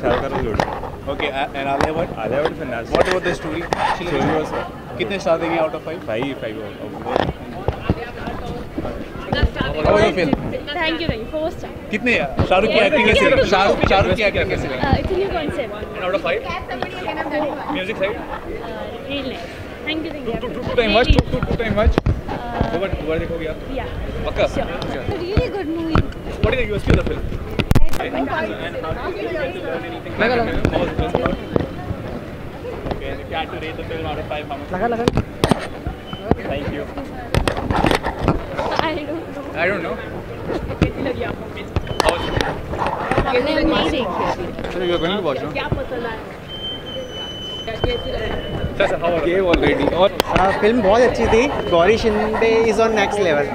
Shah Rukh Khan was good. Okay, and Alia Bhatt? Alia Bhatt is fantastic. What about the story? Story was कितने star देंगे out of 5? 5 of How was the film? Thank you, 4 star. कितने शाहरुख की acting कैसी लगी? शाहरुख की acting कैसी लगी? It's a new concept. And out of 5? Music side? Real nice. Thank you. Two time watch? Two time watch? दोबारा देखोगे आप? Yeah. पक्का? It's a really good movie. What is the USP of the film? Okay, and how did you guys learn anything? Okay, and if you had to rate the film out of 5, how much? Thank you. I don't know. I don't know. How was it? Amazing. So you are going to watch, no? Sir, how was it? Already. और film बहुत अच्छी थी. Gauri Shinde is on next level.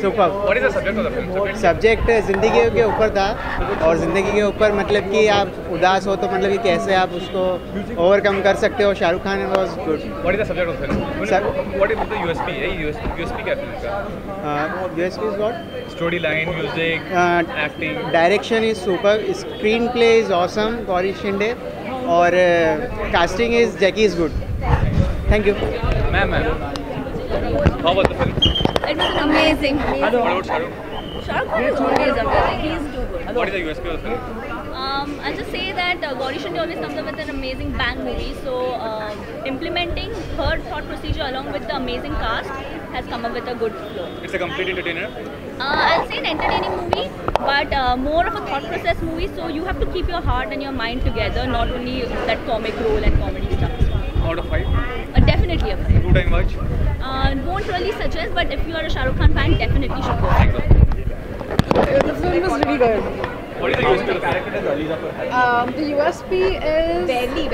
Super. What is the subject of the film? Subject ज़िंदगी के ऊपर था और ज़िंदगी के ऊपर मतलब कि आप उदास हो तो मतलब कि कैसे आप उसको ओवरकम कर सकते हो. Shahrukh Khan was good. What is the subject of the film? What is the USP? USP क्या film का? USP is what? Storyline, music, acting. Direction is super. Screenplay is awesome. Gauri Shinde और casting is Jackie is good. Thank you. Ma'am. How was the film? It was amazing. What about Shahrukh? Shahrukh Khan is always amazing. He's too good. What is the USP of the film? I'll just say that Gauri Shinde always comes up with an amazing bang movie. So implementing her thought procedure along with the amazing cast has come up with a good flow. It's a complete entertainer. I'll say an entertaining movie, but more of a thought process movie. So you have to keep your heart and your mind together, not only that comic role and comedy stuff. Out of 5? Definitely a 5. Two time watch? Won't really suggest, but if you are a Shah Rukh Khan fan, definitely should go. The film was really good. What is the USP of the film? The USP is Barely.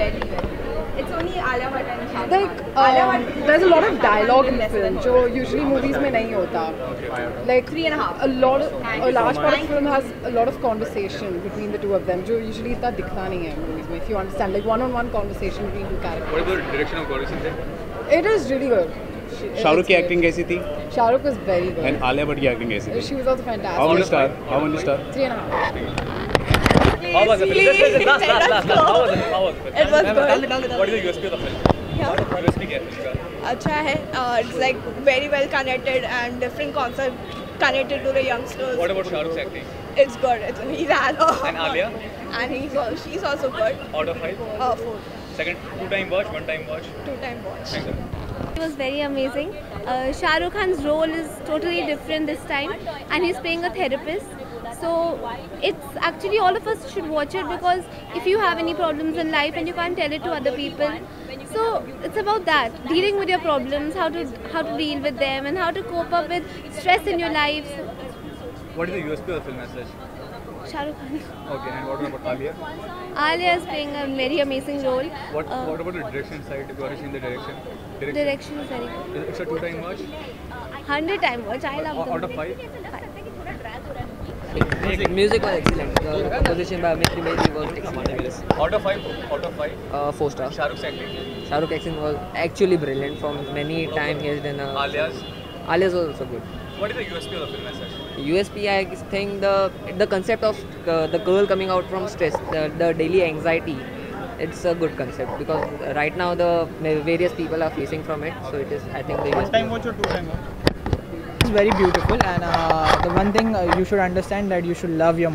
It's only Alia Bhatt and Shah Rukh like Khan. there's a lot of dialogue in the film, जो usually movies में नहीं होता. Like 3.5. a large part of the film has a lot of conversation between the two of them, जो usually इतना दिखता नहीं है movies में. If you understand, like one-on-one conversation between two characters. What is the direction of Gauri Shinde? It is really good. Shahrukh की acting कैसी थी? Shahrukh was very good. And Alia Bhatt की एक्टिंग कैसी थी? She was also fantastic. How many star? How many star? 3.5. How was the film? Last. How was the film? It was good. What is the USP of the film? USP क्या है इसका? अच्छा है. It's like very well connected and different concept connected to the youngsters. What about Shah Rukh's acting? It's good. He's Alia. And Alia? And she's also good. Out of 5? 4. Second, two time watch, one time watch. 2 time watch. Thanks, sir. It was very amazing. Shah Rukh Khan's role is totally different this time, and he's playing a therapist. So it's actually all of us should watch it, because if you have any problems in life and you can't tell it to other people, so it's about that, dealing with your problems, how to deal with them, and how to cope up with stress in your life. What is the USP of the film as such? Shah Rukh Khan. Okay, and what about Alia? Alia is playing a very amazing role. What about the direction side? Gauri Shinde direction? Direction is very good. It's a two time watch? 100 time watch. I love the Out of movie. 5? Music was excellent. The composition by Amit Trivedi was excellent. Out of 5? 4 stars. Shah Rukh's acting? Shah Rukh acting was actually brilliant. From many time he has done. Alia's? Alias was also good. What is the USP of the film as such? USP, I think the concept of the girl coming out from stress, the daily anxiety. It's a good concept, because right now the various people are facing from it. So it is, I think, the USP. Time watch or two time watch? It's very beautiful, and the one thing you should understand, that you should love your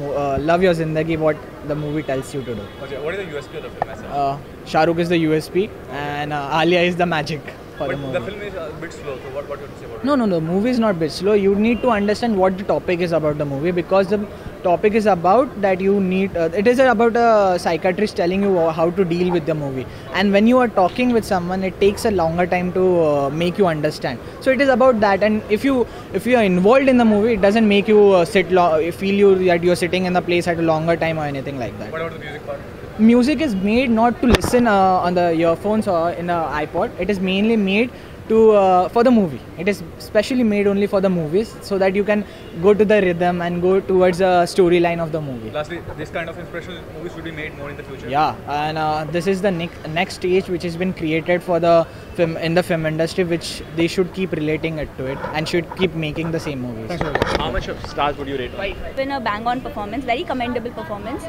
zindagi, what the movie tells you to do. Okay, what is the USP of the film as such? Shah Rukh is the USP, and Alia is the magic for But the movie. the film is a bit slow, so what do you have to say about it? No, the movie is not bit slow. You need to understand what the topic is about the movie, because the topic is about that you need. It is about a psychiatrist telling you how to deal with the movie, and when you are talking with someone, it takes a longer time to make you understand. So it is about that, and if you are involved in the movie, it doesn't make you feel that you are sitting in the place at a longer time or anything like that. What about the music part? Music is made not to listen on the earphones or in the iPod. It is mainly made for the movie. It is specially made only for the movies, so that you can go to the rhythm and go towards the storyline of the movie. Lastly, this kind of inspirational movies should be made more in the future. Yeah, and this is the next stage which has been created for the film in the film industry, which they should keep relating it to it and should keep making the same movies. How much of stars would you rate? Been a bang on performance, very commendable performance.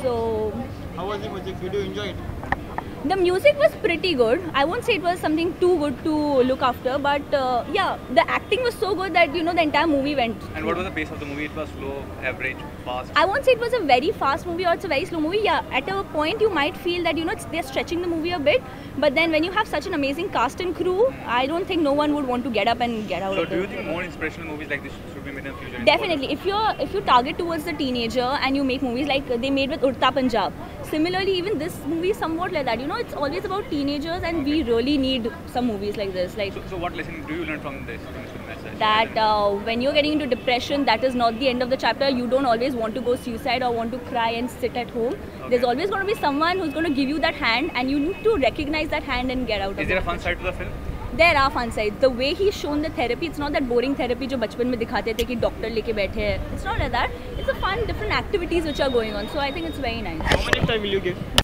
So How was the music? Did you enjoy it? The music was pretty good. I won't say it was something too good to look after, but yeah, the acting was so good that, you know, the entire movie went. And what was the pace of the movie? It was slow, average, fast? I won't say it was a very fast movie or it's a very slow movie. Yeah, at a point you might feel that, you know, they're stretching the movie a bit, but then when you have such an amazing cast and crew, I don't think no one would want to get up and get out So of do you it. think more inspirational movies like this should be made in the future? Definitely. If you target towards the teenager and you make movies like they made with Udta Punjab, similarly even this movie is somewhat like that. You know, it's always about teenagers and we really need some movies like this. Like So what lesson do you learn from this message? that when you're getting into depression, that is not the end of the chapter. You don't always want to go suicide or want to cry and sit at home. There's always going to be someone who's going to give you that hand and you need to recognize that hand and get out of it. Is there a fun side to the film? There are fun sides. The way he's shown the therapy, it's not that boring therapy जो बचपन में दिखाते थे कि doctor लेके बैठे हैं. It's not like that. It's a fun, different activities which are going on. So I think it's very nice. How much time will you give?